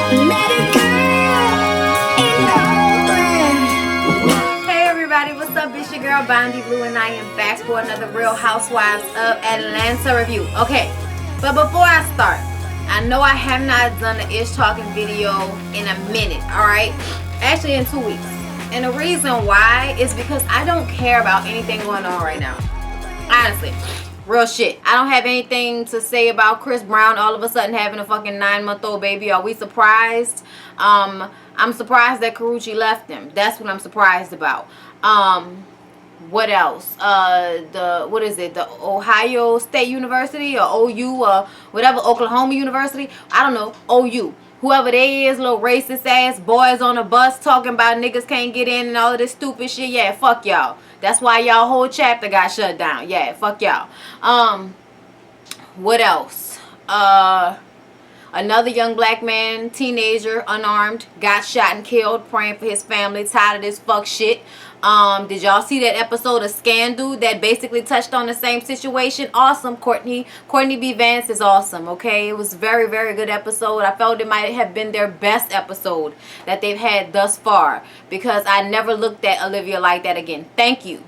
Hey everybody, what's up? It's your girl Bondi Blue and I am back for another Real Housewives of Atlanta review. Okay, but before I start, I know I have not done an ish talking video in a minute, alright? Actually in 2 weeks. And the reason why is because I don't care about anything going on right now. Honestly. Real shit. I don't have anything to say about Chris Brown all of a sudden having a fucking 9-month-old baby. Are we surprised? I'm surprised that Karuchi left him. That's what I'm surprised about. What else? What is it? The Ohio State University or OU or whatever, Oklahoma University? I don't know. OU. Whoever they is, little racist ass boys on a bus talking about niggas can't get in and all of this stupid shit. Yeah, fuck y'all. That's why y'all whole chapter got shut down. Yeah, fuck y'all. What else? Another young black man, teenager, unarmed, got shot and killed, praying for his family, tired of this fuck shit. Did y'all see that episode of Scandal that basically touched on the same situation? Awesome. Courtney B. Vance is awesome, okay? It was a very, very good episode. I felt it might have been their best episode that they've had thus far because I never looked at Olivia like that again. Thank you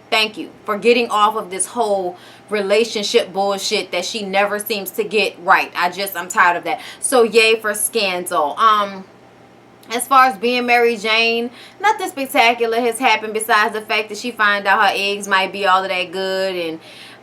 for getting off of this whole relationship bullshit that she never seems to get right. I'm tired of that. So yay for Scandal. As far as being Mary Jane, nothing spectacular has happened besides the fact that she find out her eggs might be all of that good, and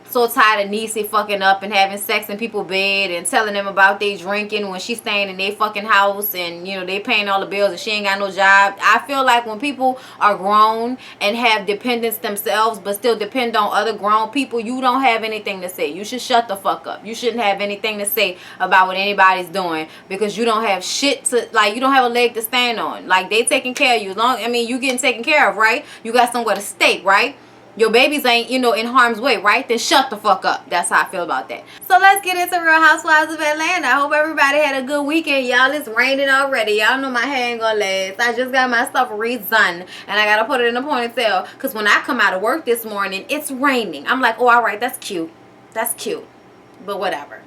so tired of Niecy fucking up and having sex in people's bed and telling them about they drinking when she's staying in their fucking house and, you know, they paying all the bills and she ain't got no job. I feel like when people are grown and have dependents themselves but still depend on other grown people, you don't have anything to say. You should shut the fuck up. You shouldn't have anything to say about what anybody's doing because you don't have shit to, like, you don't have a leg to stand on. Like, they taking care of you. You getting taken care of, right? You got somewhere to stay, right? Your babies ain't, you know, in harm's way, right? Then shut the fuck up. That's how I feel about that. So let's get into Real Housewives of Atlanta. I hope everybody had a good weekend. Y'all, it's raining already. Y'all know my hair ain't gonna last. I just got my stuff redone and I gotta put it in a ponytail because when I come out of work this morning, it's raining. I'm like, oh, all right, that's cute. That's cute. But whatever.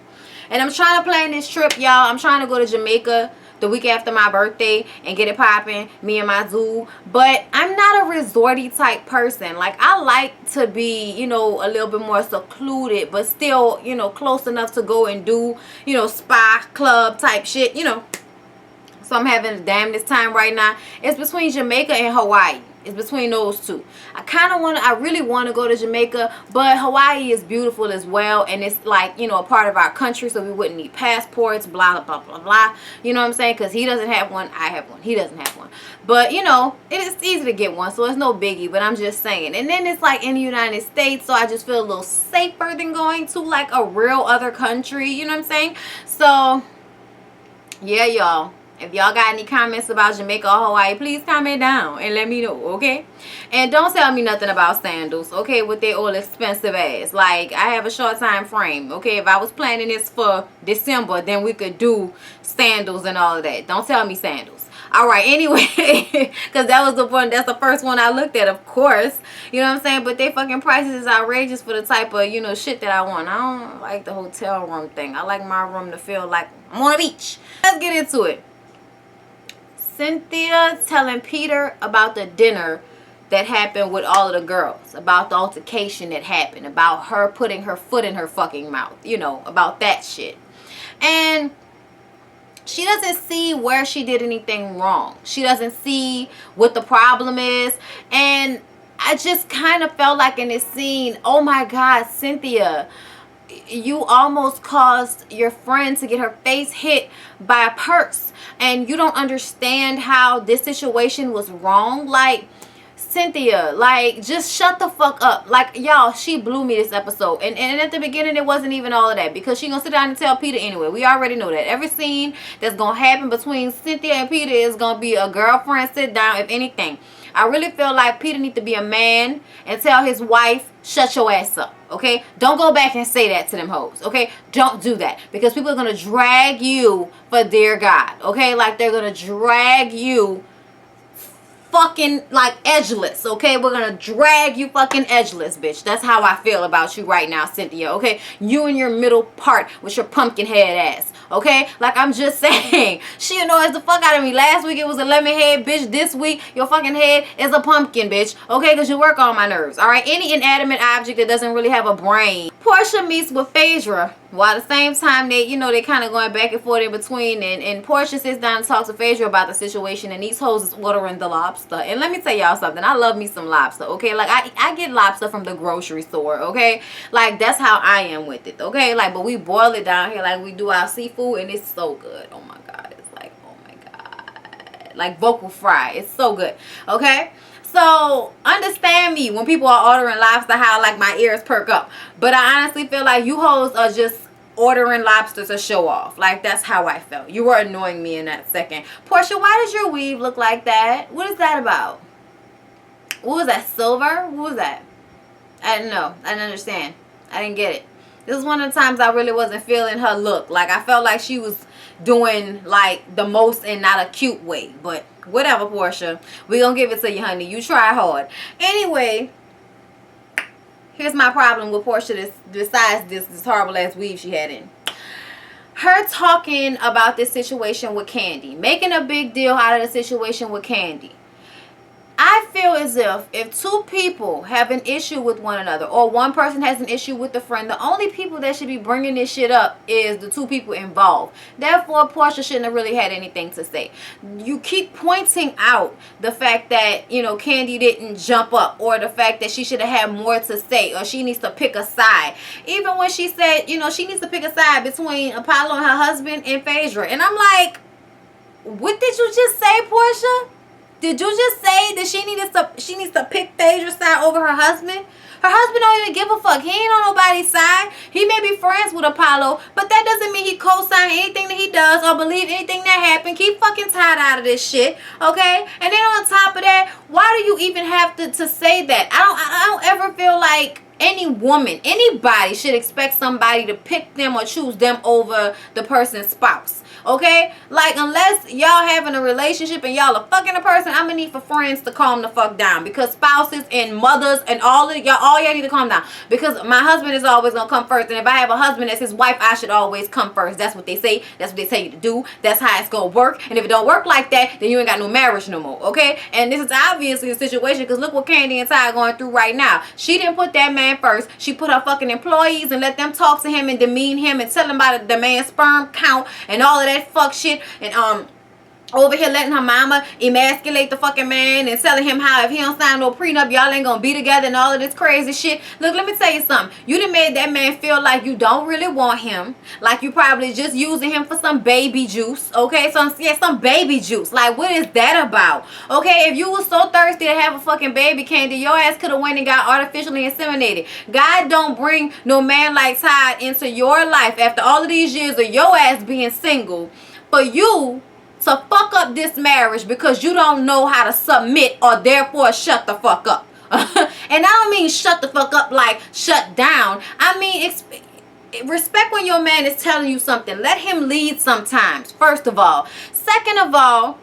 And I'm trying to plan this trip, y'all. I'm trying to go to Jamaica the week after my birthday and get it popping, me and my zoo. But I'm not a resorty type person. Like, I like to be, you know, a little bit more secluded, but still, you know, close enough to go and do, you know, spa club type shit, you know. So I'm having the damnedest time right now. It's between Jamaica and Hawaii. It's between those two. I really want to go to Jamaica, but Hawaii is beautiful as well, and it's like, you know, a part of our country, so we wouldn't need passports, blah, blah, blah, blah. You know what I'm saying? Because he doesn't have one, I have one. He doesn't have one. But, you know, it's easy to get one, so it's no biggie, but I'm just saying. And then it's like in the United States, so I just feel a little safer than going to like a real other country, you know what I'm saying? So, yeah, y'all. If y'all got any comments about Jamaica or Hawaii, please comment down and let me know, okay? And don't tell me nothing about sandals, okay, with their old expensive ass. Like, I have a short time frame, okay? If I was planning this for December, then we could do sandals and all of that. Don't tell me sandals. All right, anyway, because that's the first one I looked at, of course. You know what I'm saying? But they fucking prices is outrageous for the type of, you know, shit that I want. I don't like the hotel room thing. I like my room to feel like I'm on a beach. Let's get into it. Cynthia telling Peter about the dinner that happened with all of the girls, about the altercation that happened, about her putting her foot in her fucking mouth, you know, about that shit. And she doesn't see where she did anything wrong. She doesn't see what the problem is. And I just kind of felt like in this scene, oh my God, Cynthia, you almost caused your friend to get her face hit by a purse, and you don't understand how this situation was wrong. Like, Cynthia, like, just shut the fuck up. Like, y'all, she blew me this episode. And at the beginning, it wasn't even all of that, because she gonna sit down and tell Peter anyway. We already know that. Every scene that's gonna happen between Cynthia and Peter is gonna be a girlfriend sit down, if anything. I really feel like Peter needs to be a man and tell his wife, shut your ass up, okay? Don't go back and say that to them hoes, okay? Don't do that, because people are going to drag you for their God, okay? Like, they're going to drag you fucking, like, edgeless, okay? We're going to drag you fucking edgeless, bitch. That's how I feel about you right now, Cynthia, okay? You and your middle part with your pumpkin head ass, Okay, like I'm just saying, she annoys the fuck out of me. Last week it was a lemon head, bitch. This week your fucking head is a pumpkin, bitch. Okay, because you work on my nerves. All right, any inanimate object that doesn't really have a brain. Portia meets with Phaedra, while at the same time they, you know, they kind of going back and forth in between, and Portia sits down and talks to Phaedra about the situation, and these hoes is ordering the lobster. And let me tell y'all something, I love me some lobster, okay? Like I get lobster from the grocery store, okay? Like that's how I am with it, okay? Like, but we boil it down here like we do our seafood, and it's so good. Oh my god, it's like, oh my god, like vocal fry, it's so good, okay? So understand me when people are ordering lobster, how like my ears perk up. But I honestly feel like you hoes are just ordering lobster to show off. Like that's how I felt. You were annoying me in that second. Portia, why does your weave look like that? What is that about? What was that, silver? What was that? I didn't know. I didn't understand. I didn't get it. This is one of the times I really wasn't feeling her look. Like I felt like she was doing like the most in not a cute way. But whatever, Portia. We gonna give it to you, honey. You try hard. Anyway, here's my problem with Portia besides this horrible ass weave she had in. Her talking about this situation with Candy. Making a big deal out of the situation with Candy. I feel as if two people have an issue with one another, or one person has an issue with a friend, the only people that should be bringing this shit up is the two people involved. Therefore, Portia shouldn't have really had anything to say. You keep pointing out the fact that, you know, Candy didn't jump up, or the fact that she should have had more to say, or she needs to pick a side. Even when she said, you know, she needs to pick a side between Apollo and her husband and Phaedra. And I'm like, what did you just say, Portia? Did you just say that she needs to pick Phaedra's side over her husband? Her husband don't even give a fuck. He ain't on nobody's side. He may be friends with Apollo, but that doesn't mean he co-sign anything that he does or believe anything that happened. Keep fucking tied out of this shit, okay? And then on top of that, why do you even have to say that? I don't ever feel like any woman, anybody should expect somebody to pick them or choose them over the person's spouse. Okay, like unless y'all having a relationship and y'all are fucking a person, I'm gonna need for friends to calm the fuck down, because spouses and mothers and all y'all need to calm down, because my husband is always gonna come first, and if I have a husband that's his wife, I should always come first. That's what they say. That's what they tell you to do. That's how it's gonna work. And if it don't work like that, then you ain't got no marriage no more. Okay, and this is obviously a situation, because look what Candy and Ty are going through right now. She didn't put that man first. She put her fucking employees and let them talk to him and demean him and tell him about the man's sperm count and all of that fuck shit, and over here letting her mama emasculate the fucking man and telling him how if he don't sign no prenup, y'all ain't gonna be together and all of this crazy shit. Look, let me tell you something. You done made that man feel like you don't really want him, like you probably just using him for some baby juice, okay? Some baby juice. Like, what is that about? Okay, if you was so thirsty to have a fucking baby, Candy, your ass could have went and got artificially inseminated. God don't bring no man like Todd into your life after all of these years of your ass being single for you to fuck up this marriage because you don't know how to submit, or therefore shut the fuck up. And I don't mean shut the fuck up like shut down. I mean respect when your man is telling you something. Let him lead sometimes, first of all. Second of all,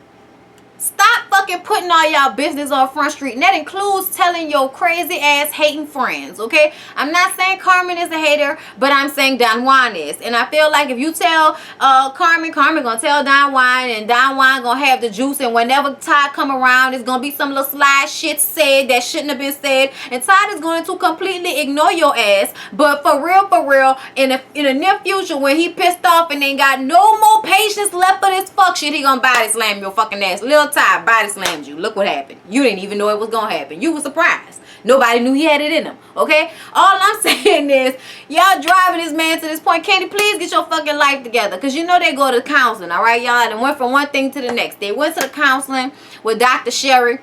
stop fucking putting all y'all business on Front Street. And that includes telling your crazy ass hating friends, okay? I'm not saying Carmen is a hater, but I'm saying Don Juan is. And I feel like if you tell Carmen gonna tell Don Juan, and Don Juan gonna have the juice, and whenever Todd come around, it's gonna be some little slide shit said that shouldn't have been said, and Todd is going to completely ignore your ass. But for real, in the near future, when he pissed off and ain't got no more patience left for this fuck shit, he gonna body slam your fucking ass. Lil Ty body slammed you. Look what happened. You didn't even know it was gonna happen. You were surprised. Nobody knew he had it in him. Okay? All I'm saying is, y'all driving this man to this point. Candy, please get your fucking life together. Because you know they go to counseling. Alright, y'all? They went from one thing to the next. They went to the counseling with Dr. Sherry.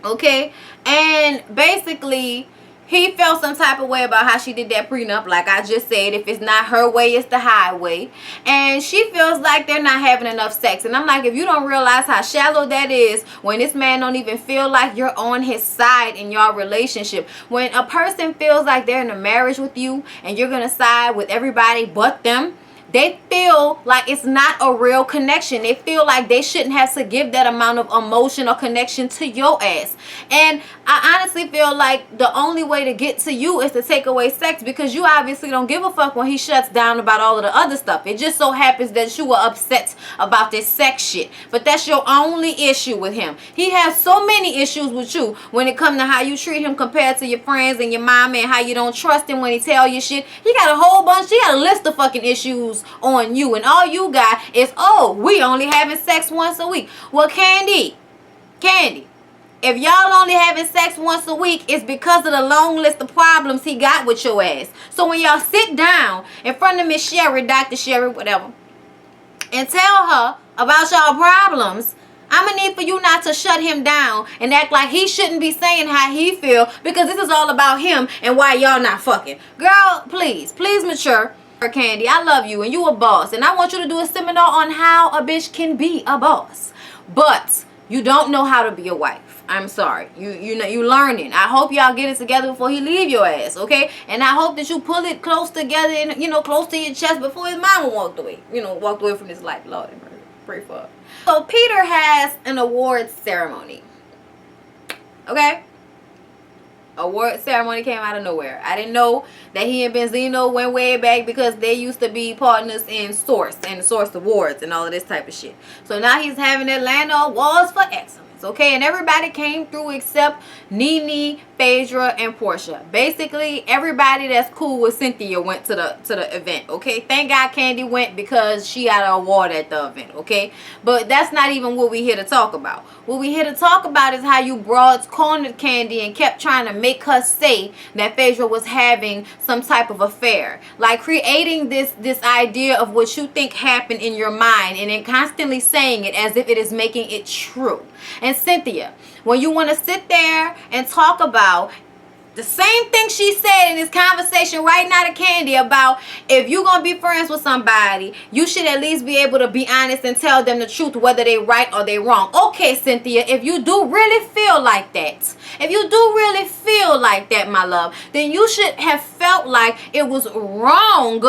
Okay? And basically, he felt some type of way about how she did that prenup. Like I just said, if it's not her way, it's the highway. And she feels like they're not having enough sex. And I'm like, if you don't realize how shallow that is, when this man don't even feel like you're on his side in your relationship. When a person feels like they're in a marriage with you and you're going to side with everybody but them, they feel like it's not a real connection. They feel like they shouldn't have to give that amount of emotion or connection to your ass. And I honestly feel like the only way to get to you is to take away sex, because you obviously don't give a fuck when he shuts down about all of the other stuff. It just so happens that you were upset about this sex shit, but that's your only issue with him. He has so many issues with you when it comes to how you treat him compared to your friends and your mama, and how you don't trust him when he tell you shit. He got a whole bunch, he got a list of fucking issues on you, and all you got is, oh, we only having sex once a week. Well, Candy, if y'all only having sex once a week, it's because of the long list of problems he got with your ass. So when y'all sit down in front of Miss Sherry, Dr. Sherry, whatever, and tell her about y'all problems, I'm gonna need for you not to shut him down and act like he shouldn't be saying how he feel, because this is all about him and why y'all not fucking. Girl, please mature. Candy, I love you and you a boss, and I want you to do a seminar on how a bitch can be a boss, but you don't know how to be a wife. I'm sorry. You know, you learning. I hope y'all get it together before he leave your ass, okay? And I hope that you pull it close together and, you know, close to your chest before his mama walked away. You know, walked away from his life. Lord, pray for her. So Peter has an awards ceremony. Okay? Award ceremony came out of nowhere. I didn't know that he and Benzino went way back, because they used to be partners in Source and Source Awards and all of this type of shit. So now he's having Atlanta Awards for Excellence, okay? And everybody came through except Nene, Phaedra, and Portia. Basically, everybody that's cool with Cynthia went to the event, okay? Thank God Candy went, because she got an award at the event, okay? But that's not even what we here to talk about. What we here to talk about is how you broads cornered Candy and kept trying to make her say that Phaedra was having some type of affair. Like creating this idea of what you think happened in your mind, and then constantly saying it as if it is making it true. And Cynthia, when you want to sit there and talk about the same thing she said in this conversation right now to Candy about, if you're going to be friends with somebody, you should at least be able to be honest and tell them the truth, whether they right or they wrong. Okay, Cynthia, if you do really feel like that, my love, then you should have felt like it was wrong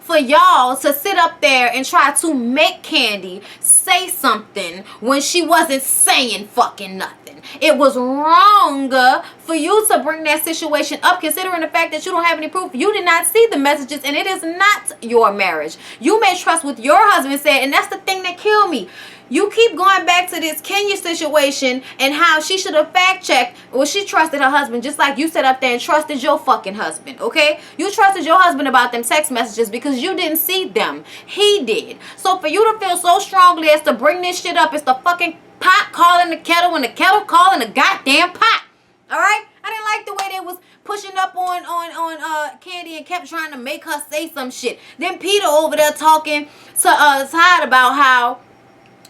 for y'all to sit up there and try to make Candy say something when she wasn't saying fucking nothing. It was wrong for you to bring that situation up, considering the fact that you don't have any proof. You did not see the messages, and it is not your marriage. You may trust what your husband said, and that's the thing that killed me. You keep going back to this Kenya situation and how she should have fact-checked. Well, she trusted her husband just like you sat up there and trusted your fucking husband, okay? You trusted your husband about them text messages because you didn't see them. He did. So for you to feel so strongly as to bring this shit up, it's the fucking pot calling the kettle and the kettle calling the goddamn pot. All right? I didn't like the way they was pushing up on Candy and kept trying to make her say some shit. Then Peter over there talking to Todd about how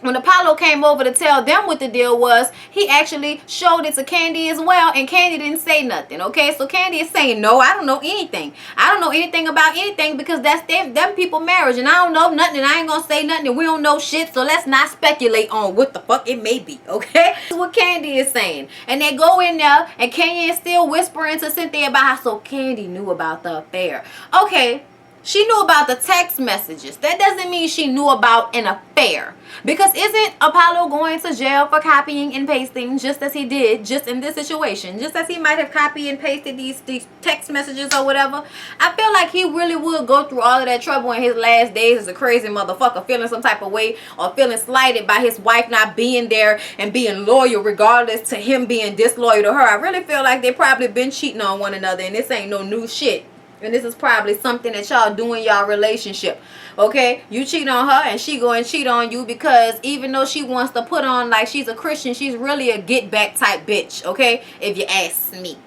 when Apollo came over to tell them what the deal was, he actually showed it to Candy as well, and Candy didn't say nothing, okay? So Candy is saying, no, I don't know anything. I don't know anything about anything, because that's them people marriage, and I don't know nothing, and I ain't gonna say nothing, and we don't know shit, so let's not speculate on what the fuck it may be, okay? That's what Candy is saying. And they go in there, and Kenya is still whispering to Cynthia about how, so Candy knew about the affair. Okay, she knew about the text messages. That doesn't mean she knew about an affair. Because isn't Apollo going to jail for copying and pasting just as he did just in this situation? Just as he might have copied and pasted these text messages or whatever. I feel like he really would go through all of that trouble in his last days as a crazy motherfucker, feeling some type of way or feeling slighted by his wife not being there and being loyal regardless to him being disloyal to her. I really feel like they probably been cheating on one another, and this ain't no new shit. And this is probably something that y'all do in y'all relationship. Okay? You cheat on her and she go and cheat on you, because even though she wants to put on like she's a Christian, she's really a get back type bitch. Okay? If you ask me.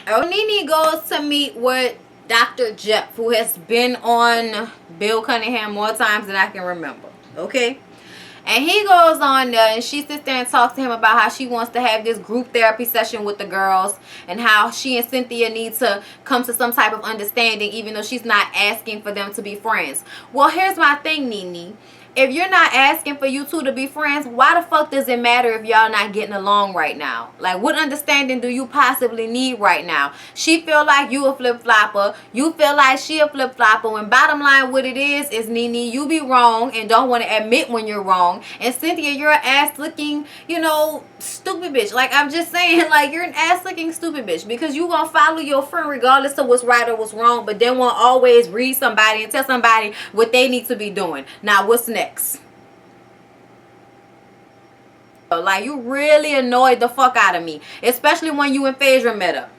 Nene goes to meet with Dr. Jeff, who has been on Bill Cunningham more times than I can remember. Okay? And he goes on there and she sits there and talks to him about how she wants to have this group therapy session with the girls, and how she and Cynthia need to come to some type of understanding, even though she's not asking for them to be friends. Well, here's my thing, Nene. if you're not asking for you two to be friends, why the fuck does it matter if y'all not getting along right now? Like, what understanding do you possibly need right now? She feel like you a flip-flopper. You feel like she a flip-flopper. When bottom line what it is Nene, you be wrong and don't want to admit when you're wrong. And Cynthia, you're an ass-looking, you know, stupid bitch. Like, I'm just saying, like, you're an ass-looking stupid bitch. Because you gonna follow your friend regardless of what's right or what's wrong. But then won't always read somebody and tell somebody what they need to be doing. Now, what's next? Like, you really annoyed the fuck out of me. Especially when you and Phaedra met up.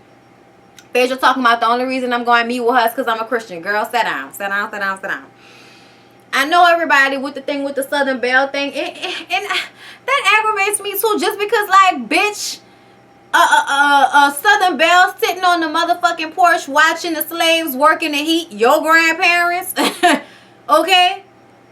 Phaedra talking about the only reason I'm going to meet with her is because I'm a Christian. Girl, sit down. Sit down, sit down, sit down. I know everybody with the thing with the Southern Belle thing. And that aggravates me too. Just because, like, bitch, Southern Belle sitting on the motherfucking porch watching the slaves work in the heat. Your grandparents. Okay?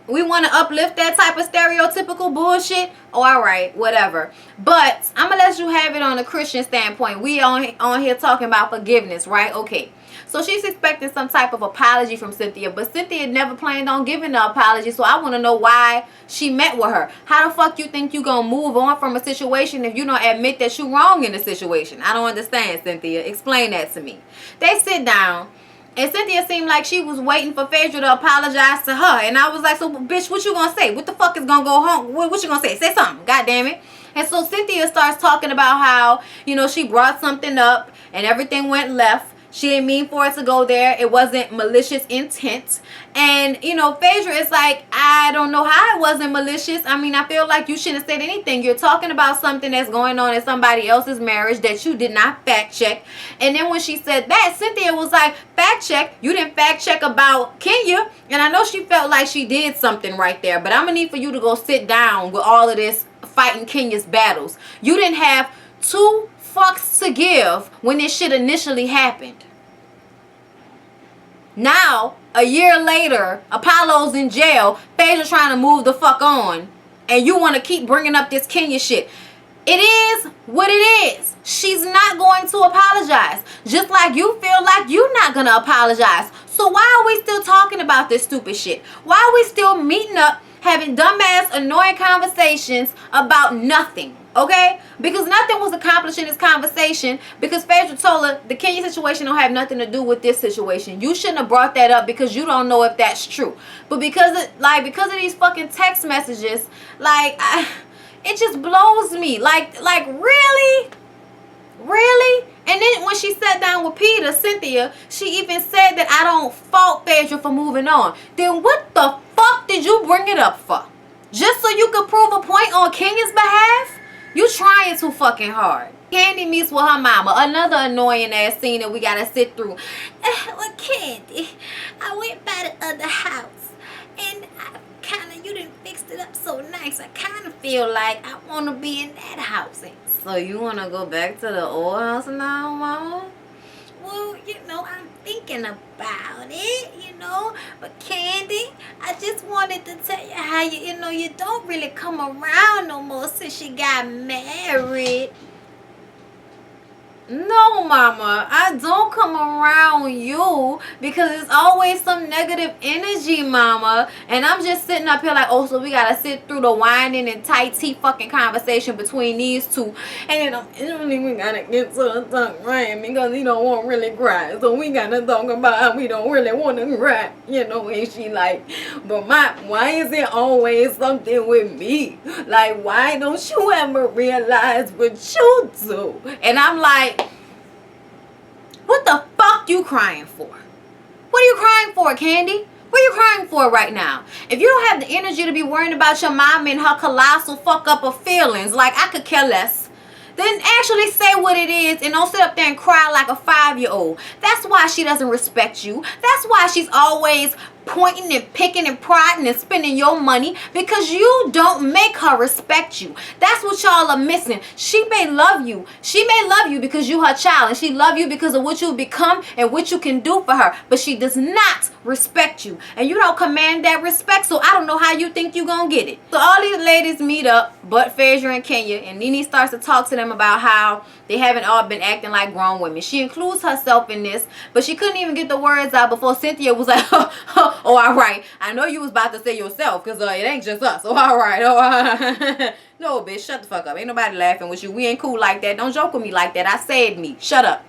We want to uplift that type of stereotypical bullshit. Oh, all right, whatever. But I'm going to let you have it on a Christian standpoint. We on here talking about forgiveness, right? Okay. So she's expecting some type of apology from Cynthia. But Cynthia never planned on giving the apology. So I want to know why she met with her. How the fuck you think you going to move on from a situation if you don't admit that you wrong in the situation? I don't understand, Cynthia. Explain that to me. They sit down. And Cynthia seemed like she was waiting for Phaedra to apologize to her. And I was like, so, bitch, what you gonna say? What the fuck is gonna go home? What you gonna say? Say something. God damn it. And so Cynthia starts talking about how, you know, she brought something up and everything went left. She didn't mean for it to go there. It wasn't malicious intent. And, you know, Phaedra is like, I don't know how it wasn't malicious. I mean, I feel like you shouldn't have said anything. You're talking about something that's going on in somebody else's marriage that you did not fact check. And then when she said that, Cynthia was like, fact check? You didn't fact check about Kenya. And I know she felt like she did something right there. But I'm going to need for you to go sit down with all of this fighting Kenya's battles. You didn't have two fucks to give when this shit initially happened. Now, a year later, Apollo's in jail. Phaedra's trying to move the fuck on. And you want to keep bringing up this Kenya shit. It is what it is. She's not going to apologize. Just like you feel like you're not going to apologize. So why are we still talking about this stupid shit? Why are we still meeting up, having dumbass, annoying conversations about nothing? Okay? Because nothing was accomplished in this conversation. Because Phaedra told her the Kenya situation don't have nothing to do with this situation. You shouldn't have brought that up because you don't know if that's true. But because of these fucking text messages, it just blows me. Like really? Really? And then when she sat down with Peter, Cynthia, she even said that I don't fault Phaedra for moving on. Then what the fuck did you bring it up for? Just so you could prove a point on Kenya's behalf? You trying too fucking hard. Candy meets with her mama. Another annoying ass scene that we gotta sit through. Well, Candy, I went by the other house and you done fixed it up so nice. I kind of feel like I want to be in that house. So you want to go back to the old house now, mama? Well, I'm thinking about it, But Candy, I just wanted to tell you how you don't really come around no more since you got married. No, mama, I don't come around you because it's always some negative energy, mama. And I'm just sitting up here like, oh, so we gotta sit through the whining and tight tea fucking conversation between these two. And then we gotta get to the tongue right because he don't want really cry. So we gotta talk about how we don't really want to cry. And she like, but why is it always something with me? Like, why don't you ever realize what you do? And I'm like, what the fuck you crying for? What are you crying for, Candy? What are you crying for right now? If you don't have the energy to be worrying about your mom and her colossal fuck up of feelings, like I could care less, then actually say what it is and don't sit up there and cry like a 5-year-old. That's why she doesn't respect you. That's why she's always pointing and picking and prodding and spending your money, because you don't make her respect you. That's what y'all are missing. She may love you. She may love you because you her child, and she love you because of what you become and what you can do for her, but she does not respect you, and you don't command that respect. So I don't know how you think you gonna get it. So all these ladies meet up but Phaedra and Kenya, and Nene starts to talk to them about how they haven't all been acting like grown women. She includes herself in this, but she couldn't even get the words out before Cynthia was like, Oh, all right. I know you was about to say yourself, because it ain't just us. Oh, all right. Oh, no, bitch, shut the fuck up. Ain't nobody laughing with you. We ain't cool like that. Don't joke with me like that. I said me. Shut up.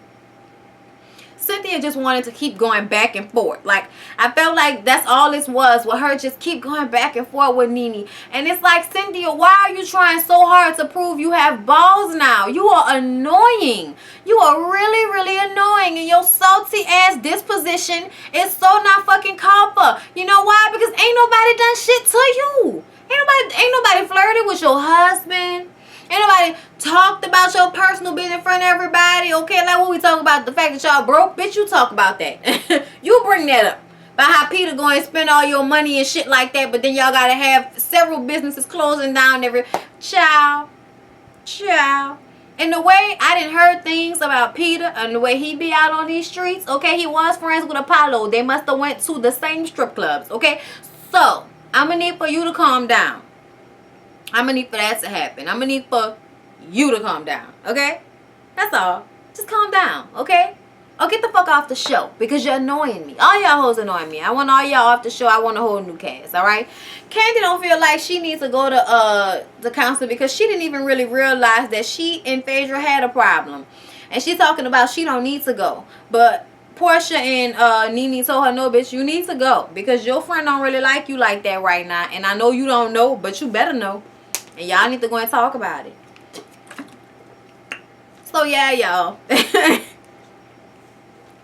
Cynthia just wanted to keep going back and forth. Like, I felt like that's all this was, with her just keep going back and forth with Nene. And it's like, Cynthia, why are you trying so hard to prove you have balls now? You are annoying. You are really, really annoying. And your salty ass disposition is so not fucking called for. You know why? Because ain't nobody done shit to you. Ain't nobody flirted with your husband. Ain't nobody talked about your personal business in front of everybody, okay? Like, what we talking about, the fact that y'all broke? Bitch, you talk about that. You bring that up. About how Peter going and spend all your money and shit like that, but then y'all got to have several businesses closing down every... Child. And the way I didn't heard things about Peter and the way he be out on these streets, okay? He was friends with Apollo. They must have went to the same strip clubs, okay? So, I'm going to need for you to calm down. I'm going to need for that to happen. I'm going to need for you to calm down, okay? That's all. Just calm down, okay? Or get the fuck off the show, because you're annoying me. All y'all hoes annoying me. I want all y'all off the show. I want a whole new cast, all right? Candy don't feel like she needs to go to the counselor, because she didn't even really realize that she and Phaedra had a problem. And she's talking about she don't need to go. But Portia and Nene told her, no, bitch, you need to go, because your friend don't really like you like that right now. And I know you don't know, but you better know. And y'all need to go and talk about it. So, yeah, y'all.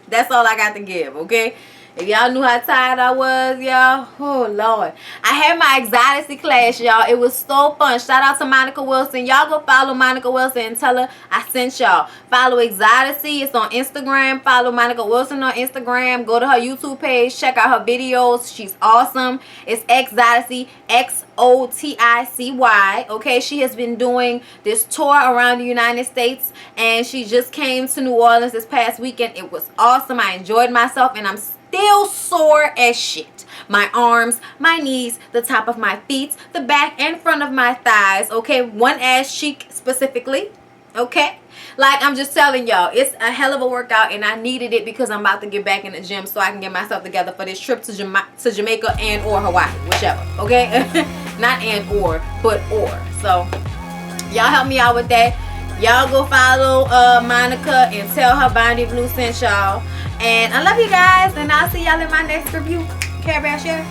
That's all I got to give, okay? If y'all knew how tired I was, y'all. Oh, Lord. I had my anxiety class, y'all. It was so fun. Shout out to Monica Wilson. Y'all go follow Monica Wilson and tell her I sent y'all. Follow Anxiety. It's on Instagram. Follow Monica Wilson on Instagram. Go to her YouTube page. Check out her videos. She's awesome. It's Anxiety. Xoticy. Okay, she has been doing this tour around the United States, and she just came to New Orleans this past weekend. It was awesome. I enjoyed myself, and I'm still sore as shit. My arms, my knees, the top of my feet, the back and front of my thighs, okay? One ass cheek specifically, okay? Like, I'm just telling y'all, it's a hell of a workout, and I needed it because I'm about to get back in the gym so I can get myself together for this trip to Jamaica and or Hawaii, whichever, okay? Not and or, but or. So, y'all help me out with that. Y'all go follow Monica and tell her Bounty Blue sent y'all. And I love you guys, and I'll see y'all in my next review. Care Bear share.